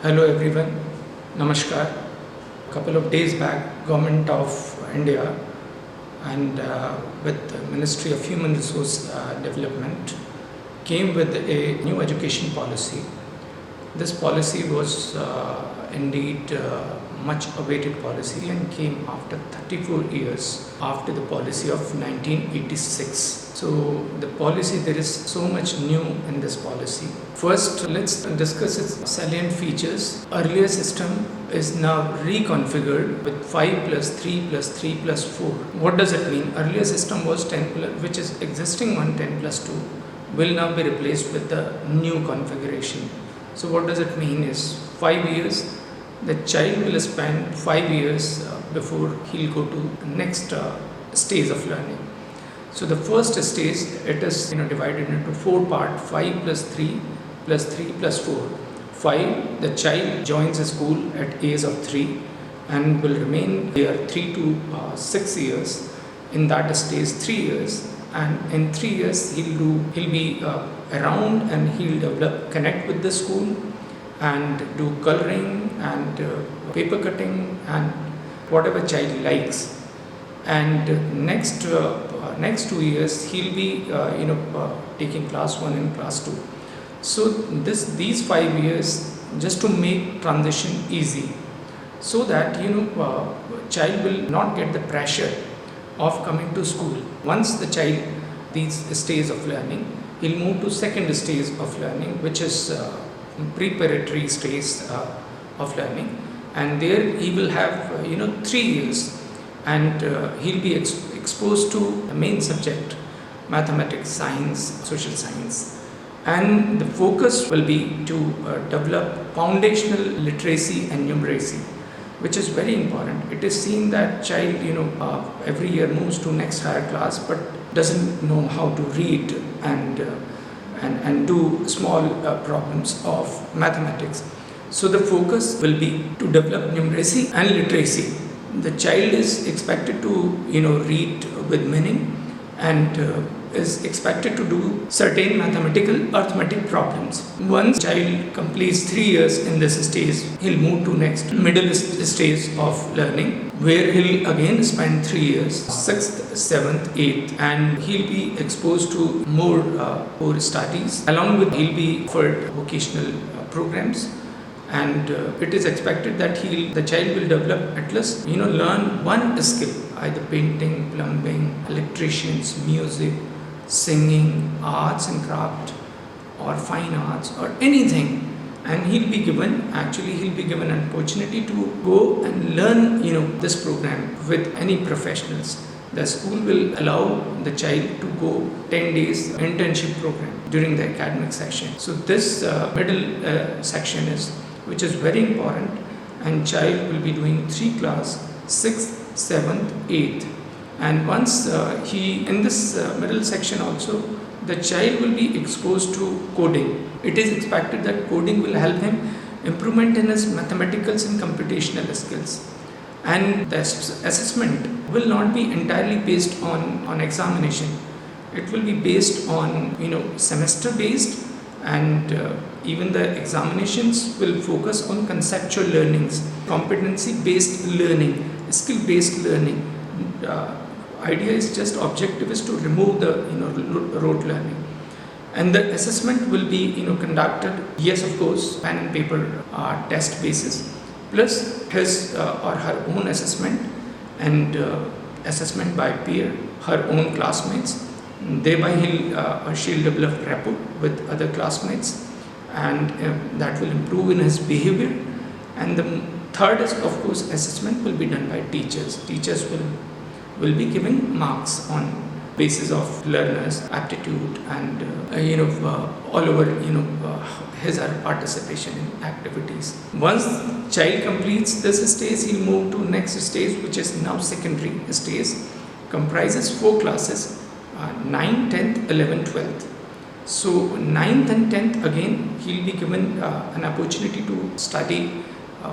Hello everyone, Namaskar. A couple of days back, Government of India and with the Ministry of Human Resource Development came with a new education policy. This policy was indeed much awaited policy and came after 34 years after the policy of 1986. So the policy, there is so much new in this policy. First, let's discuss its salient features. Earlier system is now reconfigured with 5 plus 3 plus 3 plus 4. What does it mean? Earlier system was 10 plus, which is existing one 10 plus 2 will now be replaced with the new configuration. So what does it mean is 5 years, the child will spend 5 years before he'll go to the next stage of learning. So the first stage, it is divided into 4 parts: 5 plus 3 plus 3 plus 4. 5, the child joins a school at age of 3 and will remain here 3 to 6 years. In that stage 3 years, and in 3 years he'll be around and he'll connect with the school and do coloring and paper cutting and whatever child likes. And next 2 years he'll be taking class 1 and class 2. So these 5 years just to make transition easy, so that child will not get the pressure of coming to school. Once the child these stage of learning, he'll move to second stage of learning, which is preparatory stage of learning, and there he will have 3 years, and he'll be exposed to the main subject, mathematics, science, social science, and the focus will be to develop foundational literacy and numeracy, which is very important. It is seen that child every year moves to next higher class but doesn't know how to read and do small problems of mathematics. So the focus will be to develop numeracy and literacy. The child is expected to read with meaning and is expected to do certain mathematical arithmetic problems. Once child completes 3 years in this stage, he'll move to next middle stage of learning, where he'll again spend 3 years, 6th, 7th, 8th, and he'll be exposed to more core studies. Along with, he'll be offered vocational programs, and it is expected that the child will develop at least learn one skill, either painting, plumbing, electricians, music, singing, arts and craft, or fine arts, or anything. And he'll be given an opportunity to go and learn this program with any professionals. The school will allow the child to go 10 days internship program during the academic session. So this middle section which is very important, and child will be doing 3 class, 6th, 7th, 8th. And once in this middle section also, the child will be exposed to coding. It is expected that coding will help him improvement in his mathematical and computational skills. And the assessment will not be entirely based on examination. It will be based on semester based, and even the examinations will focus on conceptual learnings, competency based learning, skill based learning. Idea is just objective is to remove the rote learning, and the assessment will be conducted, yes, of course, pen and paper test basis, plus his or her own assessment, and assessment by peer, her own classmates. Thereby he'll or she'll develop rapport with other classmates, and that will improve in his behavior. And the third is, of course, assessment will be done by teachers. Teachers will be giving marks on basis of learners' aptitude and all over his or her participation in activities. Once child completes this stage, he'll move to next stage, which is now secondary stage, comprises 4 classes, 9th, 10th, 11th, 12th. So 9th and 10th, again he'll be given an opportunity to study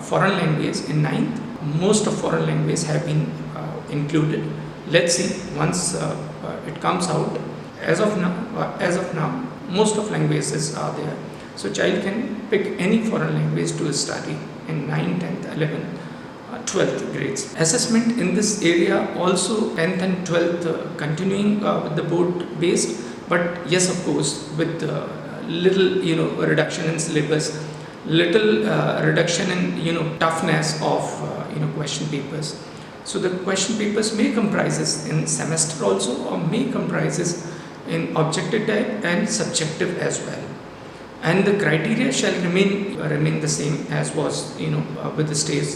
foreign language. In 9th, most of foreign language have been included. Let's see once it comes out. As of now, most of languages are there. So child can pick any foreign language to study in 9th, 10th, 11th, 12th grades. Assessment in this area also 10th and 12th continuing with the board based, but yes, of course, with little reduction in syllabus, little reduction in toughness of question papers. So the question papers may comprises in semester also, or may comprises in objective type and subjective as well. And the criteria shall remain the same as was with the stage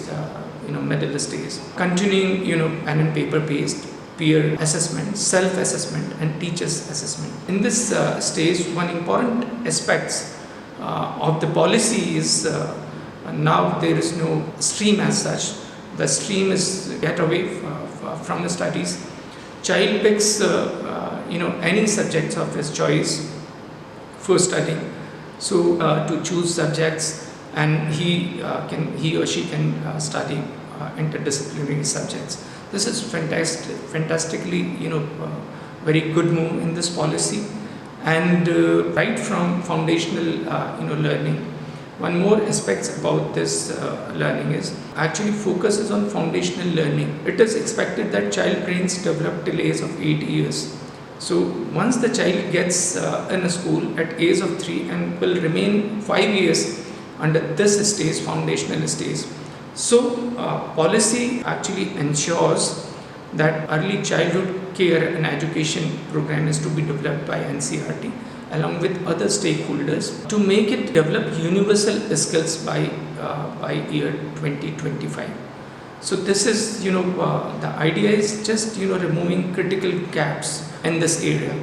middle stage. Continuing pen and paper based peer assessment, self assessment, and teachers assessment. In this stage, one important aspects of the policy is now there is no stream as such. The stream is get away from the studies. Child picks any subjects of his choice for studying. So to choose subjects, and he or she can study interdisciplinary subjects. This is fantastically very good move in this policy. And right from foundational learning, one more aspects about this learning is actually focuses on foundational learning. It is expected that child brains develop till age of 8 years. So once the child gets in a school at age of 3 and will remain 5 years under this stage, foundational stage. So policy actually ensures that early childhood care and education program is to be developed by NCERT along with other stakeholders to make it develop universal skills by year 2025. So this is the idea is just removing critical gaps in this area.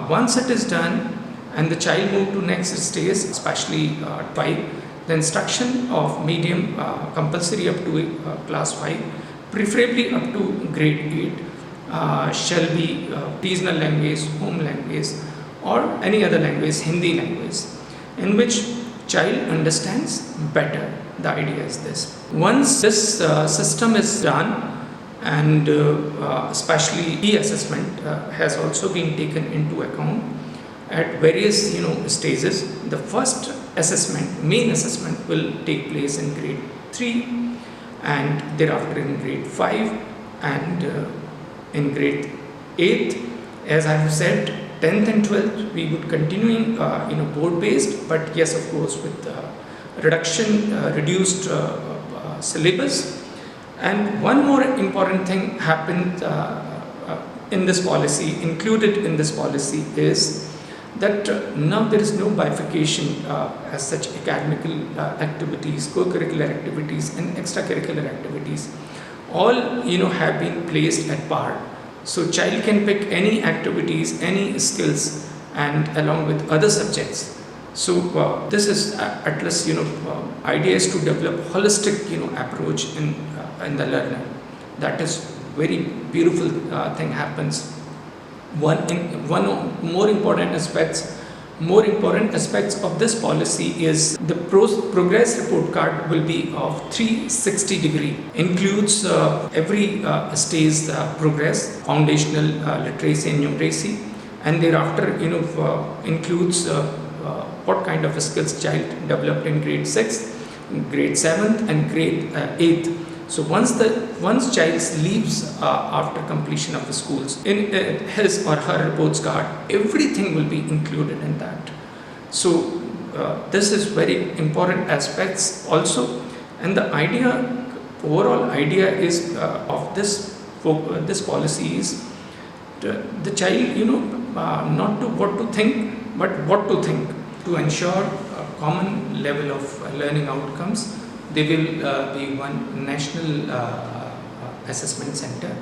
Once it is done and the child move to next stage, especially 5, the instruction of medium compulsory up to class 5, preferably up to grade 8, shall be regional language, home language, or any other language, Hindi language, in which child understands better. The idea is this. Once this system is done, and especially e-assessment has also been taken into account at various stages. The first assessment, main assessment, will take place in grade 3, and thereafter in grade 5, and in grade 8. As I have said, 10th and 12th we would continuing board based, but yes, of course, with reduced syllabus. And one more important thing happened in this policy, included in this policy, is that now there is no bifurcation as such academical activities, co-curricular activities, and extracurricular activities. All have been placed at par. So child can pick any activities, any skills, and along with other subjects. So this is at least idea is to develop holistic approach in the learner. That is very beautiful thing happens. One more important aspects of this policy is the progress report card will be of 360 degree, includes every stage progress, foundational literacy and numeracy, and thereafter includes what kind of skills child developed in grade 6, grade 7th, and grade 8th. So once child leaves after completion of the schools, in his or her reports card, everything will be included in that. So this is very important aspects also, and the overall idea is of this policy is the child not to what to think, but what to think, to ensure a common level of learning outcomes. There will be one national assessment center,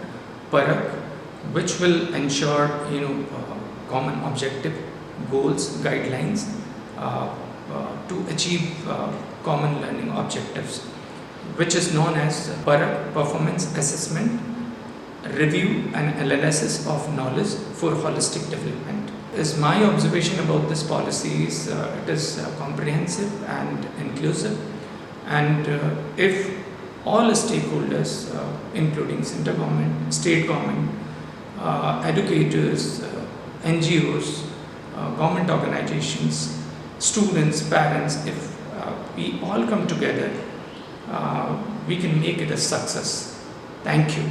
PARAG, which will ensure common objective, goals, guidelines to achieve common learning objectives, which is known as PARAG, Performance Assessment, Review and Analysis of Knowledge for Holistic Development. Is my observation about this policy is it is comprehensive and inclusive. And if all stakeholders, including central government, state government, educators, NGOs, government organizations, students, parents, if we all come together, we can make it a success. Thank you.